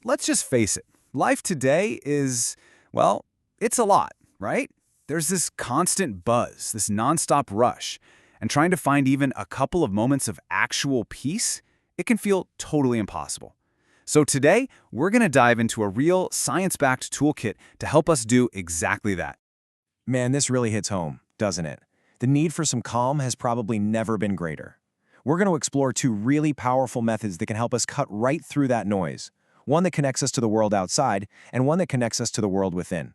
Let's just face it. Life today is, well, it's a lot, right? There's this constant buzz, this nonstop rush, and trying to find even a couple of moments of actual peace, it can feel totally impossible. So today, we're going to dive into a real science-backed toolkit to help us do exactly that. Man, this really hits home, doesn't it? The need for some calm has probably never been greater. We're going to explore two really powerful methods that can help us cut right through that noise. One that connects us to the world outside, and one that connects us to the world within.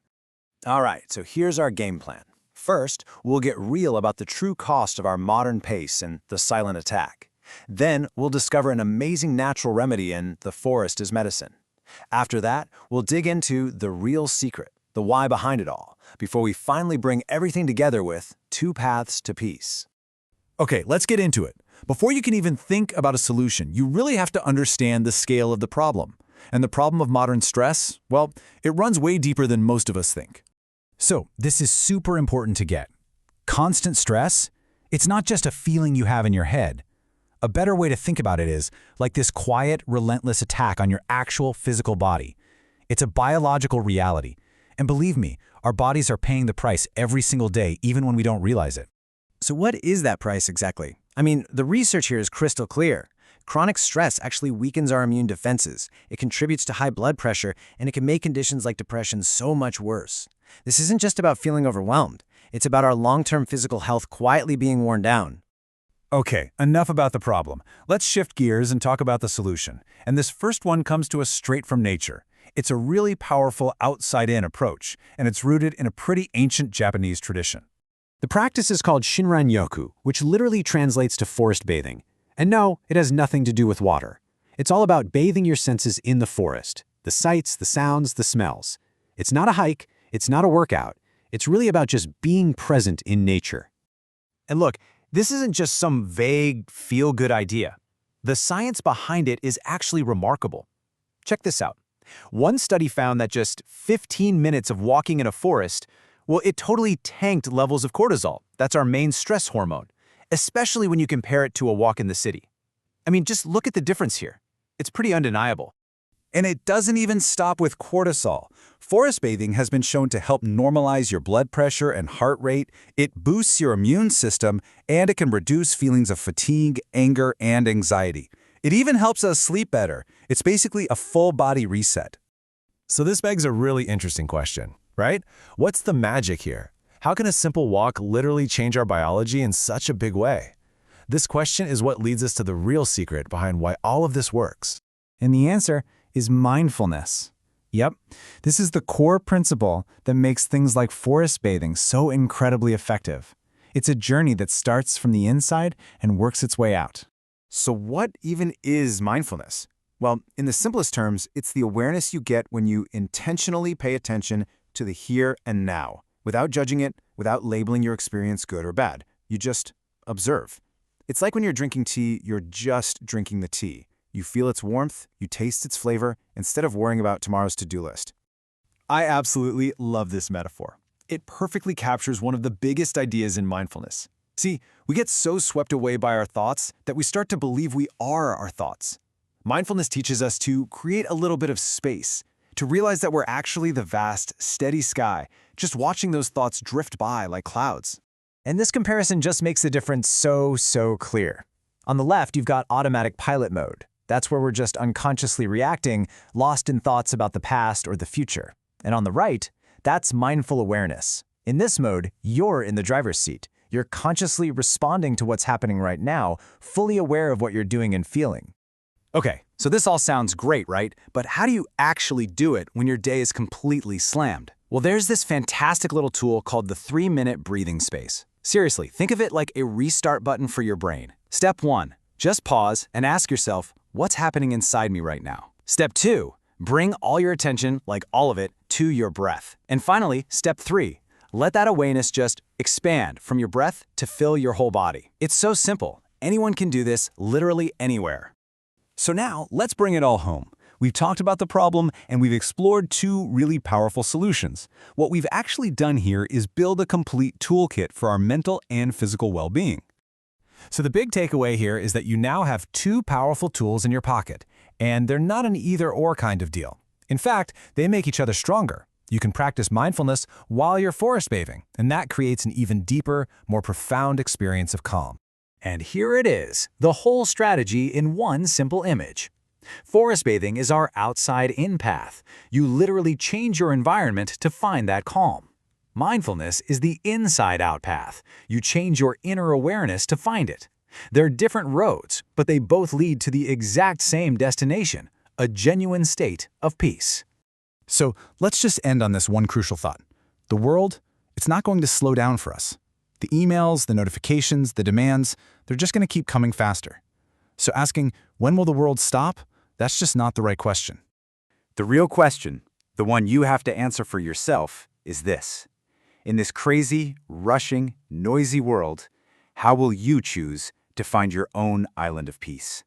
All right, so here's our game plan. First, we'll get real about the true cost of our modern pace and the silent attack. Then, we'll discover an amazing natural remedy in the forest is medicine. After that, we'll dig into the real secret, the why behind it all, before we finally bring everything together with two paths to peace. Okay, let's get into it. Before you can even think about a solution, you really have to understand the scale of the problem. And the problem of modern stress, well, it runs way deeper than most of us think. So, this is super important to get. Constant stress, it's not just a feeling you have in your head. A better way to think about it is like this quiet, relentless attack on your actual physical body. It's a biological reality. And believe me, our bodies are paying the price every single day, even when we don't realize it. So what is that price exactly? I mean, the research here is crystal clear. Chronic stress actually weakens our immune defenses. It contributes to high blood pressure, and it can make conditions like depression so much worse. This isn't just about feeling overwhelmed. It's about our long-term physical health quietly being worn down. Okay, enough about the problem. Let's shift gears and talk about the solution. And this first one comes to us straight from nature. It's a really powerful outside-in approach, and it's rooted in a pretty ancient Japanese tradition. The practice is called Shinrin-yoku, which literally translates to forest bathing. And no, it has nothing to do with water. It's all about bathing your senses in the forest. The sights, the sounds, the smells. It's not a hike, it's not a workout. It's really about just being present in nature. And look, this isn't just some vague, feel-good idea. The science behind it is actually remarkable. Check this out. One study found that just 15 minutes of walking in a forest, well, it totally tanked levels of cortisol. That's our main stress hormone, especially when you compare it to a walk in the city. I mean, just look at the difference here. It's pretty undeniable. And it doesn't even stop with cortisol. Forest bathing has been shown to help normalize your blood pressure and heart rate. It boosts your immune system, and it can reduce feelings of fatigue, anger, and anxiety. It even helps us sleep better. It's basically a full-body reset. So this begs a really interesting question, right? What's the magic here? How can a simple walk literally change our biology in such a big way? This question is what leads us to the real secret behind why all of this works. And the answer is mindfulness. Yep, this is the core principle that makes things like forest bathing so incredibly effective. It's a journey that starts from the inside and works its way out. So what even is mindfulness? Well, in the simplest terms, it's the awareness you get when you intentionally pay attention to the here and now, without judging it, without labeling your experience good or bad. You just observe. It's like when you're drinking tea, you're just drinking the tea. You feel its warmth, you taste its flavor, instead of worrying about tomorrow's to-do list. I absolutely love this metaphor. It perfectly captures one of the biggest ideas in mindfulness. See, we get so swept away by our thoughts that we start to believe we are our thoughts. Mindfulness teaches us to create a little bit of space, to realize that we're actually the vast, steady sky, just watching those thoughts drift by like clouds. And this comparison just makes the difference so clear. On the left, you've got automatic pilot mode. That's where we're just unconsciously reacting, lost in thoughts about the past or the future. And on the right, that's mindful awareness. In this mode, you're in the driver's seat. You're consciously responding to what's happening right now, fully aware of what you're doing and feeling. Okay, so this all sounds great, right? But how do you actually do it when your day is completely slammed? Well, there's this fantastic little tool called the 3-minute breathing space. Seriously, think of it like a restart button for your brain. Step 1, just pause and ask yourself, what's happening inside me right now? Step 2, bring all your attention, like all of it, to your breath. And finally, step 3, let that awareness just expand from your breath to fill your whole body. It's so simple. Anyone can do this literally anywhere. So now, let's bring it all home. We've talked about the problem, and we've explored two really powerful solutions. What we've actually done here is build a complete toolkit for our mental and physical well-being. So the big takeaway here is that you now have two powerful tools in your pocket, And they're not an either-or kind of deal. In fact, they make each other stronger. You can practice mindfulness while you're forest bathing, and that creates an even deeper, more profound experience of calm. And here it is, the whole strategy in one simple image. Forest bathing is our outside-in path. You literally change your environment to find that calm. Mindfulness is the inside-out path. You change your inner awareness to find it. They're different roads, but they both lead to the exact same destination, a genuine state of peace. So let's just end on this one crucial thought. The world, it's not going to slow down for us. The emails, the notifications, the demands, they're just going to keep coming faster. So asking, when will the world stop? That's just not the right question. The real question, the one you have to answer for yourself, is this. In this crazy, rushing, noisy world, how will you choose to find your own island of peace?